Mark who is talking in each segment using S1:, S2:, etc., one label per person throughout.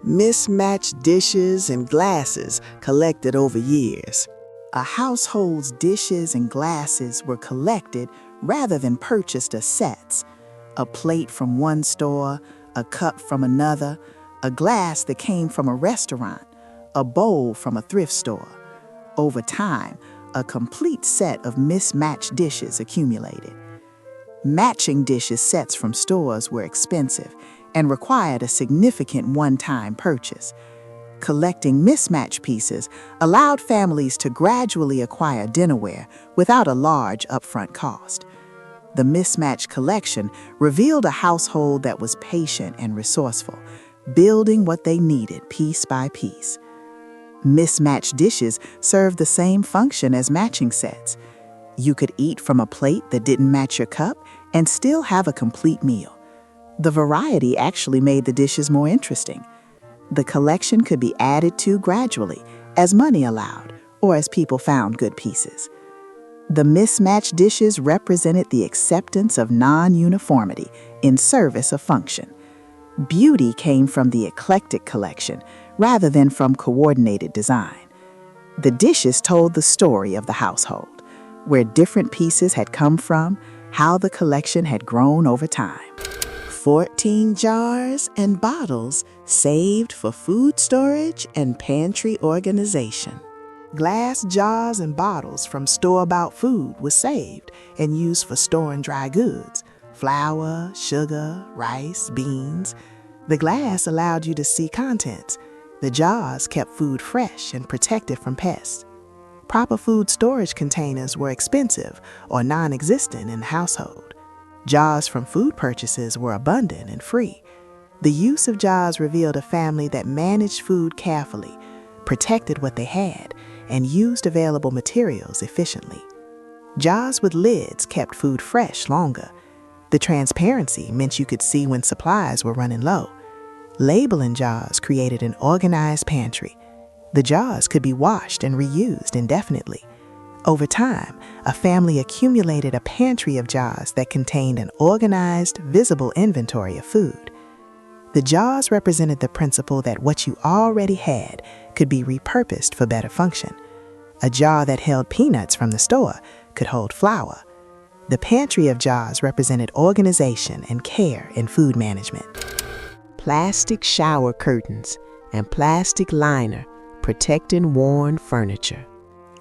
S1: Mismatched dishes and glasses collected over years. A household's dishes and glasses were collected rather than purchased as sets. A plate from one store, a cup from another, a glass that came from a restaurant, a bowl from a thrift store. Over time, a complete set of mismatched dishes accumulated. Matching dishes sets from stores were expensive and required a significant one-time purchase. Collecting mismatched pieces allowed families to gradually acquire dinnerware without a large upfront cost. The mismatched collection revealed a household that was patient and resourceful, building what they needed piece by piece. Mismatched dishes served the same function as matching sets. You could eat from a plate that didn't match your cup and still have a complete meal. The variety actually made the dishes more interesting. The collection could be added to gradually, as money allowed, or as people found good pieces. The mismatched dishes represented the acceptance of non-uniformity in service of function. Beauty came from the eclectic collection rather than from coordinated design. The dishes told the story of the household, where different pieces had come from, how the collection had grown over time. 14 jars and bottles saved for food storage and pantry organization. Glass jars and bottles from store-bought food were saved and used for storing dry goods, flour, sugar, rice, beans. The glass allowed you to see contents. The jars kept food fresh and protected from pests. Proper food storage containers were expensive or non-existent in the household. Jars from food purchases were abundant and free. The use of jars revealed a family that managed food carefully, protected what they had, and used available materials efficiently. Jars with lids kept food fresh longer. The transparency meant you could see when supplies were running low. Labeling jars created an organized pantry. The jars could be washed and reused indefinitely. Over time, a family accumulated a pantry of jars that contained an organized, visible inventory of food. The jars represented the principle that what you already had could be repurposed for better function. A jar that held peanuts from the store could hold flour. The pantry of jars represented organization and care in food management. Plastic shower curtains and plastic liner protecting worn furniture.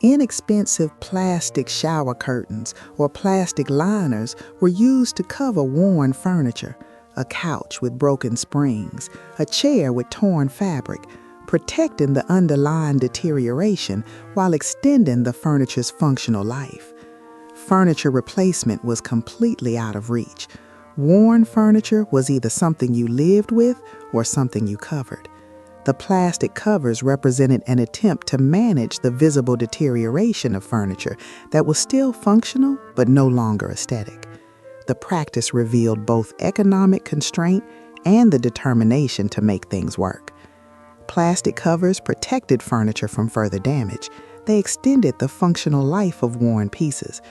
S1: Inexpensive plastic shower curtains or plastic liners were used to cover worn furniture, a couch with broken springs, a chair with torn fabric, protecting the underlying deterioration while extending the furniture's functional life. Furniture replacement was completely out of reach. Worn furniture was either something you lived with or something you covered. The plastic covers represented an attempt to manage the visible deterioration of furniture that was still functional but no longer aesthetic. The practice revealed both economic constraint and the determination to make things work. Plastic covers protected furniture from further damage. They extended the functional life of worn pieces.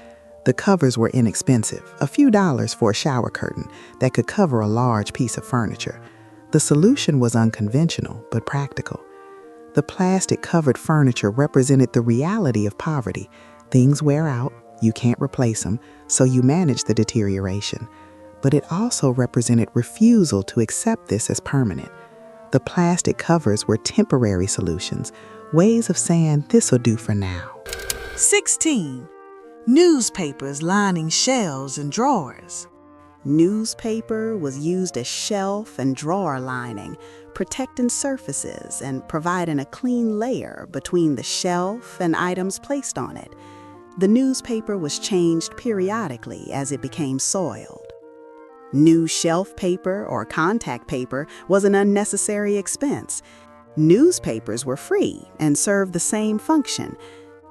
S1: The covers were inexpensive, a few dollars for a shower curtain that could cover a large piece of furniture. The solution was unconventional but practical. The plastic-covered furniture represented the reality of poverty. Things wear out, you can't replace them, so you manage the deterioration. But it also represented refusal to accept this as permanent. The plastic covers were temporary solutions, ways of saying this'll do for now. 16. Newspapers lining shelves and drawers. Newspaper was used as shelf and drawer lining, protecting surfaces and providing a clean layer between the shelf and items placed on it. The newspaper was changed periodically as it became soiled. New shelf paper or contact paper was an unnecessary expense. Newspapers were free and served the same function.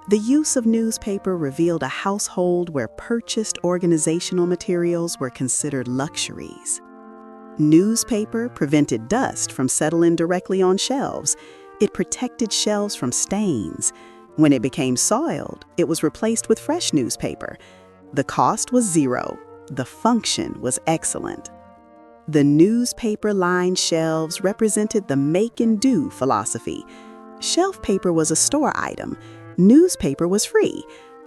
S1: The use of newspaper revealed a household where purchased organizational materials were considered luxuries. Newspaper prevented dust from settling directly on shelves. It protected shelves from stains. When it became soiled, it was replaced with fresh newspaper. The cost was zero. The function was excellent. The newspaper-lined shelves represented the make and do philosophy. Shelf paper was a store item. Newspaper was free.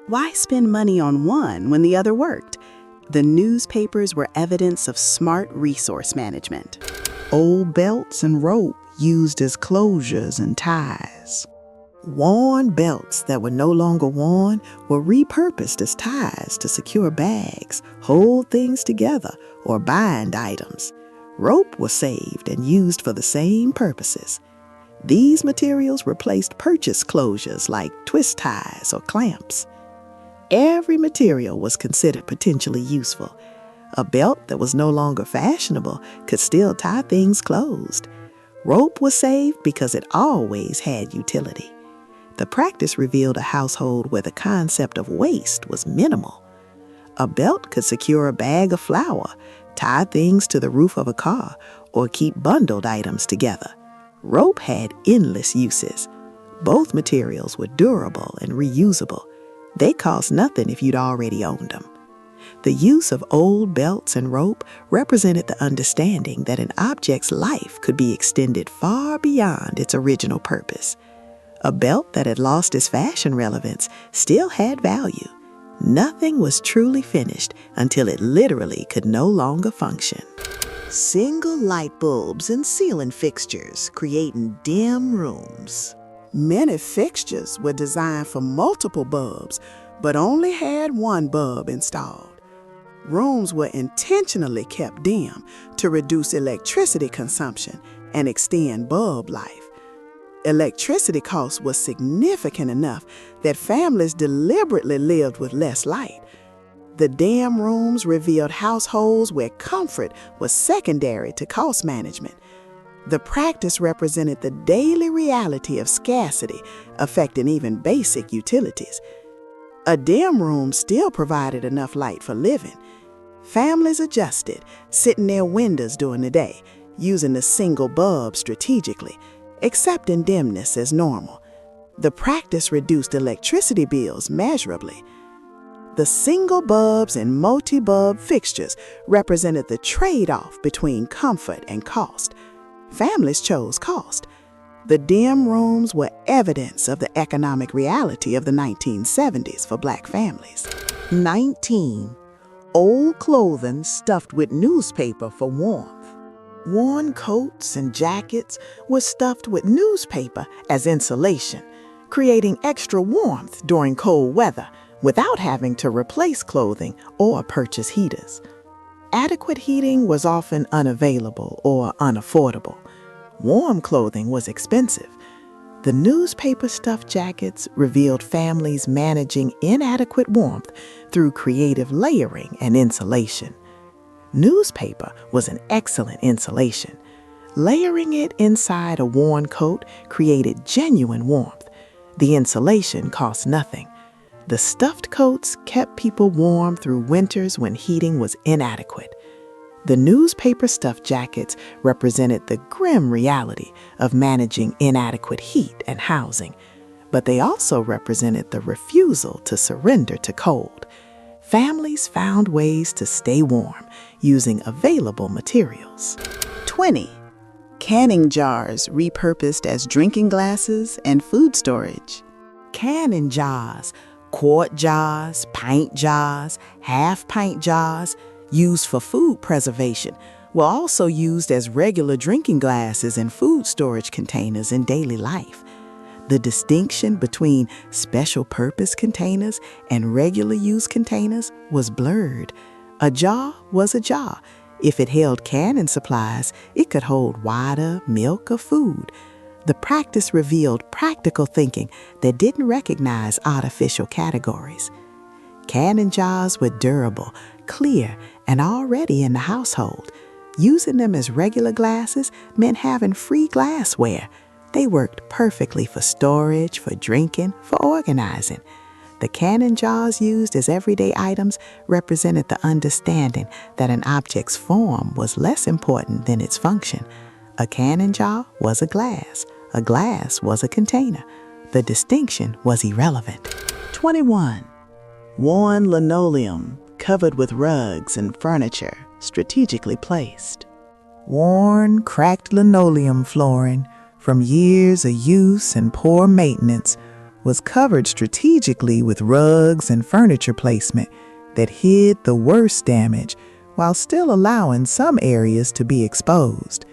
S1: Why spend money on one when the other worked? The newspapers were evidence of smart resource management. Old belts and rope used as closures and ties. Worn belts that were no longer worn were repurposed as ties to secure bags, hold things together, or bind items. Rope was saved and used for the same purposes. These materials replaced purchase closures like twist ties or clamps. Every material was considered potentially useful. A belt that was no longer fashionable could still tie things closed. Rope was saved because it always had utility. The practice revealed a household where the concept of waste was minimal. A belt could secure a bag of flour, tie things to the roof of a car, or keep bundled items together. Rope had endless uses. Both materials were durable and reusable. They cost nothing if you'd already owned them. The use of old belts and rope represented the understanding that an object's life could be extended far beyond its original purpose. A belt that had lost its fashion relevance still had value. Nothing was truly finished until it literally could no longer function. Single light bulbs and ceiling fixtures creating dim rooms. Many fixtures were designed for multiple bulbs, but only had one bulb installed. Rooms were intentionally kept dim to reduce electricity consumption and extend bulb life. Electricity cost was significant enough that families deliberately lived with less light. The dim rooms revealed households where comfort was secondary to cost management. The practice represented the daily reality of scarcity, affecting even basic utilities. A dim room still provided enough light for living. Families adjusted, sitting near windows during the day, using the single bulb strategically, accepting dimness as normal. The practice reduced electricity bills measurably. The single bulbs and multi-bulb fixtures represented the trade-off between comfort and cost. Families chose cost. The dim rooms were evidence of the economic reality of the 1970s for Black families. 19. Old clothing stuffed with newspaper for warmth. Worn coats and jackets were stuffed with newspaper as insulation, creating extra warmth during cold weather without having to replace clothing or purchase heaters. Adequate heating was often unavailable or unaffordable. Warm clothing was expensive. The newspaper stuffed jackets revealed families managing inadequate warmth through creative layering and insulation. Newspaper was an excellent insulation. Layering it inside a worn coat created genuine warmth. The insulation cost nothing. The stuffed coats kept people warm through winters when heating was inadequate. The newspaper stuffed jackets represented the grim reality of managing inadequate heat and housing, but they also represented the refusal to surrender to cold. Families found ways to stay warm using available materials. 20. Canning jars repurposed as drinking glasses and food storage. Canning jars, quart jars, pint jars, half-pint jars, used for food preservation, were also used as regular drinking glasses and food storage containers in daily life. The distinction between special purpose containers and regular use containers was blurred. A jar was a jar. If it held canning supplies, it could hold water, milk, or food. The practice revealed practical thinking that didn't recognize artificial categories. Canning jars were durable, clear, and already in the household. Using them as regular glasses meant having free glassware. They worked perfectly for storage, for drinking, for organizing. The canning jars used as everyday items represented the understanding that an object's form was less important than its function. A canning jar was a glass was a container. The distinction was irrelevant. 21. Worn linoleum covered with rugs and furniture strategically placed. Worn, cracked linoleum flooring from years of use and poor maintenance was covered strategically with rugs and furniture placement that hid the worst damage while still allowing some areas to be exposed.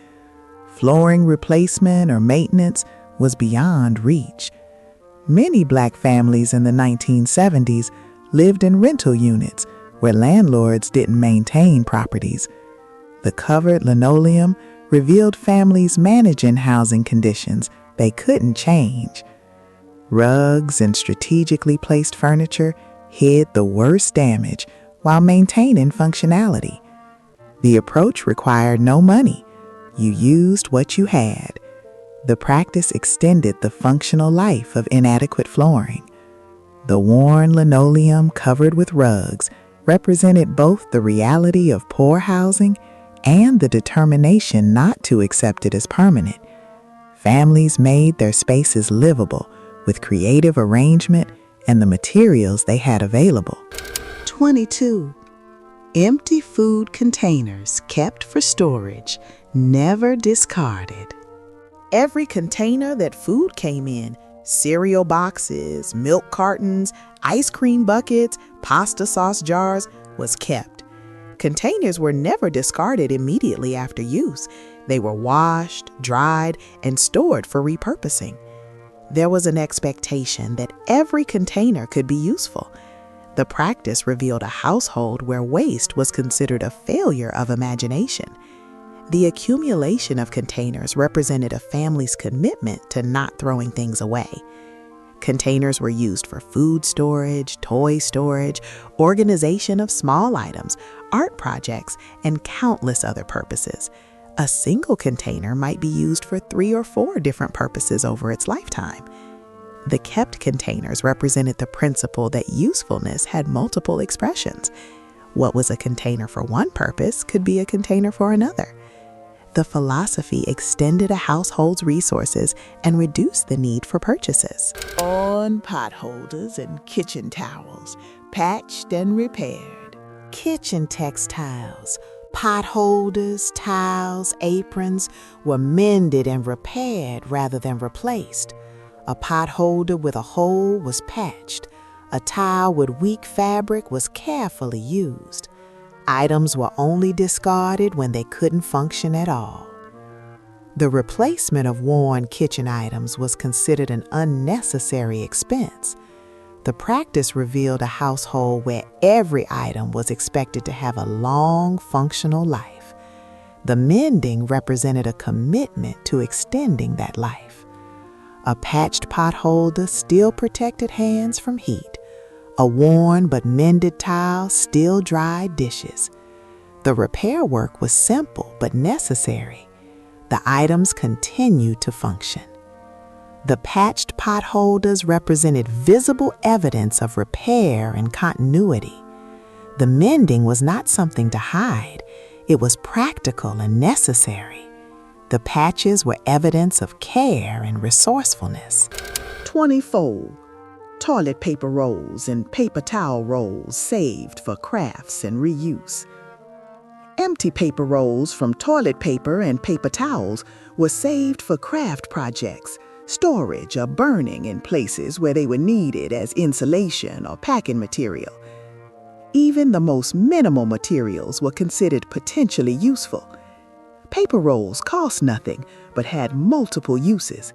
S1: Flooring replacement or maintenance was beyond reach. Many Black families in the 1970s lived in rental units where landlords didn't maintain properties. The covered linoleum revealed families managing housing conditions they couldn't change. Rugs and strategically placed furniture hid the worst damage while maintaining functionality. The approach required no money. You used what you had. The practice extended the functional life of inadequate flooring. The worn linoleum covered with rugs represented both the reality of poor housing and the determination not to accept it as permanent. Families made their spaces livable with creative arrangement and the materials they had available. 22. Empty food containers kept for storage, never discarded. Every container that food came in, cereal boxes, milk cartons, ice cream buckets, pasta sauce jars, was kept. Containers were never discarded immediately after use. They were washed, dried, and stored for repurposing. There was an expectation that every container could be useful. The practice revealed a household where waste was considered a failure of imagination. The accumulation of containers represented a family's commitment to not throwing things away. Containers were used for food storage, toy storage, organization of small items, art projects, and countless other purposes. A single container might be used for 3 or 4 different purposes over its lifetime. The kept containers represented the principle that usefulness had multiple expressions. What was a container for one purpose could be a container for another. The philosophy extended a household's resources and reduced the need for purchases. On pot holders and kitchen towels, patched and repaired. Kitchen textiles, pot holders, towels, aprons were mended and repaired rather than replaced. A pot holder with a hole was patched. A towel with weak fabric was carefully used. Items were only discarded when they couldn't function at all. The replacement of worn kitchen items was considered an unnecessary expense. The practice revealed a household where every item was expected to have a long, functional life. The mending represented a commitment to extending that life. A patched pot holder still protected hands from heat. A worn but mended towel still dried dishes. The repair work was simple but necessary. The items continued to function. The patched pot holders represented visible evidence of repair and continuity. The mending was not something to hide. It was practical and necessary. The patches were evidence of care and resourcefulness. 24. Toilet paper rolls and paper towel rolls saved for crafts and reuse. Empty paper rolls from toilet paper and paper towels were saved for craft projects, storage, or burning in places where they were needed as insulation or packing material. Even the most minimal materials were considered potentially useful. Paper rolls cost nothing but had multiple uses.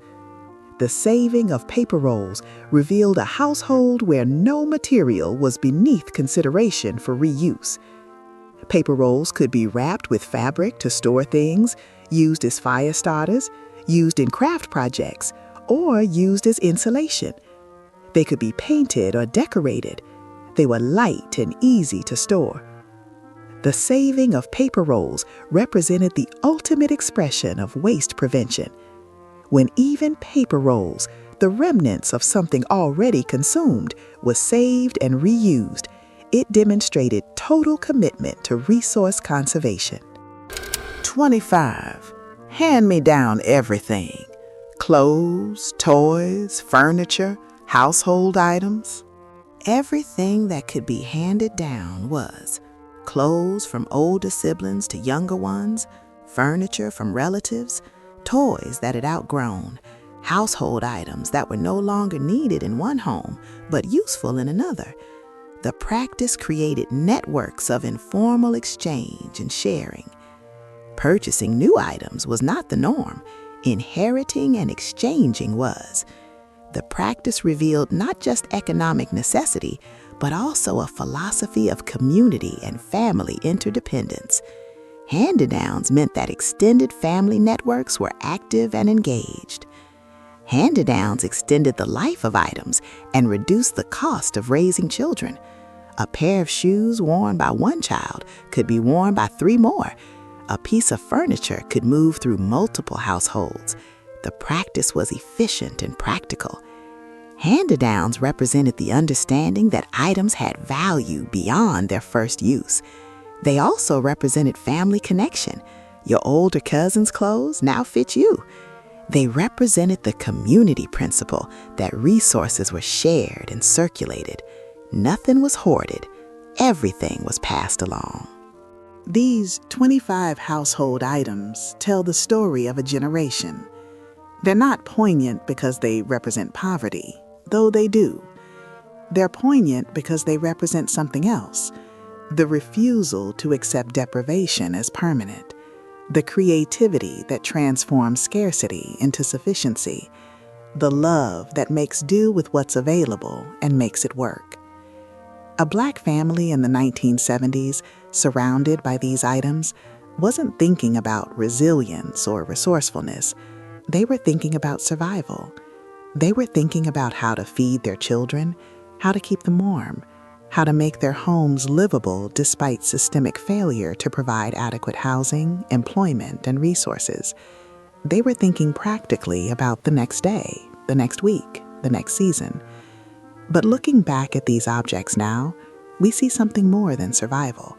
S1: The saving of paper rolls revealed a household where no material was beneath consideration for reuse. Paper rolls could be wrapped with fabric to store things, used as fire starters, used in craft projects, or used as insulation. They could be painted or decorated. They were light and easy to store. The saving of paper rolls represented the ultimate expression of waste prevention. When even paper rolls, the remnants of something already consumed, was saved and reused, it demonstrated total commitment to resource conservation. 25. Hand-me-down everything. Clothes, toys, furniture, household items. Everything that could be handed down was clothes from older siblings to younger ones, furniture from relatives, toys that had outgrown, household items that were no longer needed in one home but useful in another. The practice created networks of informal exchange and sharing. Purchasing new items was not the norm. Inheriting and exchanging was. The practice revealed not just economic necessity, but also a philosophy of community and family interdependence. Hand-me-downs meant that extended family networks were active and engaged. Hand-me-downs extended the life of items and reduced the cost of raising children. A pair of shoes worn by one child could be worn by 3 more. A piece of furniture could move through multiple households. The practice was efficient and practical. Hand-me-downs represented the understanding that items had value beyond their first use. They also represented family connection. Your older cousin's clothes now fit you. They represented the community principle that resources were shared and circulated. Nothing was hoarded. Everything was passed along. These 25 household items tell the story of a generation. They're not poignant because they represent poverty, though they do. They're poignant because they represent something else: the refusal to accept deprivation as permanent, the creativity that transforms scarcity into sufficiency, the love that makes do with what's available and makes it work. A Black family in the 1970s, surrounded by these items, wasn't thinking about resilience or resourcefulness. They were thinking about survival. They were thinking about how to feed their children, how to keep them warm, how to make their homes livable despite systemic failure to provide adequate housing, employment, and resources. They were thinking practically about the next day, the next week, the next season. But looking back at these objects now, we see something more than survival.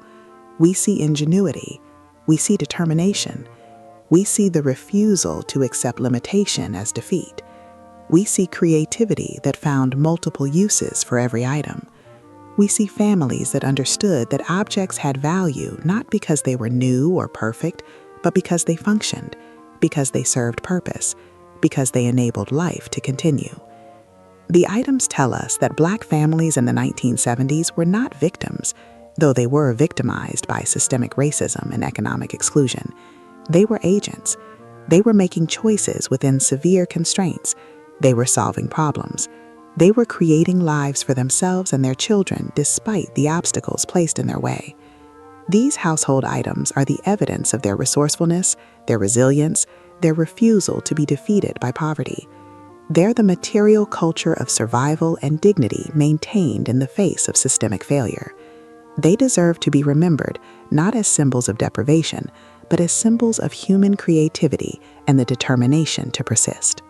S1: We see ingenuity. We see determination. We see the refusal to accept limitation as defeat. We see creativity that found multiple uses for every item. We see families that understood that objects had value not because they were new or perfect, but because they functioned, because they served purpose, because they enabled life to continue. The items tell us that Black families in the 1970s were not victims, though they were victimized by systemic racism and economic exclusion. They were agents. They were making choices within severe constraints. They were solving problems. They were creating lives for themselves and their children despite the obstacles placed in their way. These household items are the evidence of their resourcefulness, their resilience, their refusal to be defeated by poverty. They're the material culture of survival and dignity maintained in the face of systemic failure. They deserve to be remembered not as symbols of deprivation, but as symbols of human creativity and the determination to persist.